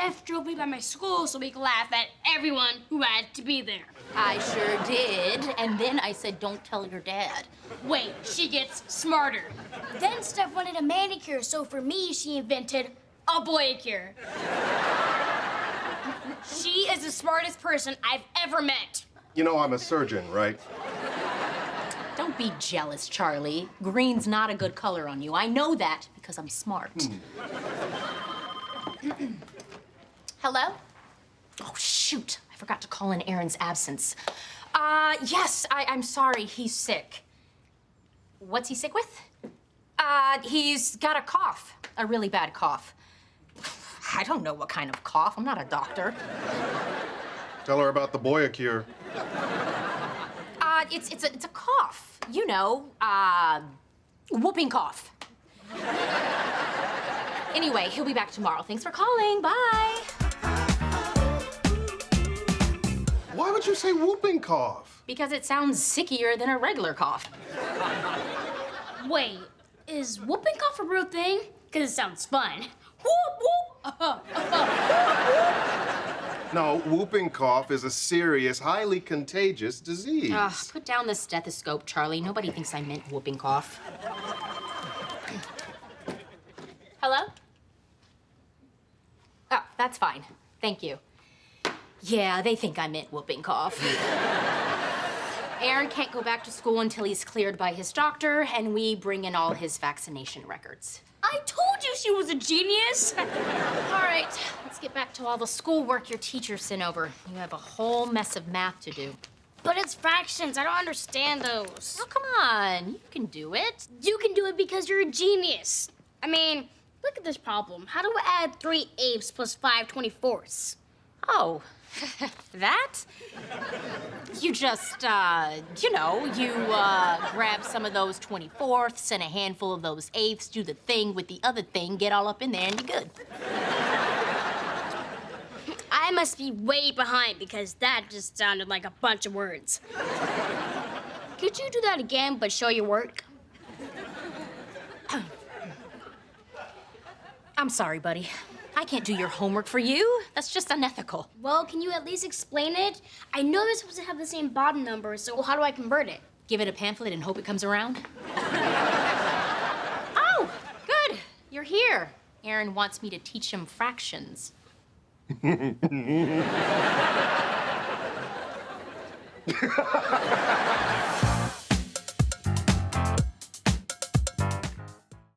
wife drove me by my school so we could laugh at everyone who had to be there. I sure did. And then I said, don't tell your dad. Wait, she gets smarter. Then Steph wanted a manicure, so for me, she invented a boyacure. She is the smartest person I've ever met. You know I'm a surgeon, right? Don't be jealous, Charlie. Green's not a good color on you. I know that because I'm smart. Hello? Oh, shoot. I forgot to call in Aaron's absence. Yes, I'm sorry. He's sick. What's he sick with? He's got a cough. A really bad cough. I don't know what kind of cough. I'm not a doctor. Tell her about the boyacure. It's a cough. You know, whooping cough. Anyway, he'll be back tomorrow. Thanks for calling. Bye. Why would you say whooping cough? Because it sounds sickier than a regular cough. Wait, is whooping cough a real thing? Because it sounds fun. Whoop, whoop. No, whooping cough is a serious, highly contagious disease. Put down the stethoscope, Charlie. Nobody thinks I meant whooping cough. Hello? Oh, that's fine. Thank you. Yeah, they think I meant whooping cough. Aaron can't go back to school until he's cleared by his doctor, and we bring in all his vaccination records. I told you she was a genius. All right, let's get back to all the schoolwork your teacher sent over. You have a whole mess of math to do. But it's fractions. I don't understand those. Oh, come on. You can do it. You can do it because you're a genius. I mean, look at this problem. How do I add 3/8 plus 5/24? Oh, that? You just, you know, you grab some of those 24ths and a handful of those eighths, do the thing with the other thing, get all up in there, and you're good. I must be way behind because that just sounded like a bunch of words. Could you do that again, but show your work? I'm sorry, buddy. I can't do your homework for you. That's just unethical. Well, can you at least explain it? I know they're supposed to have the same bottom number, so how do I convert it? Give it a pamphlet and hope it comes around? Oh, good. You're here. Aaron wants me to teach him fractions.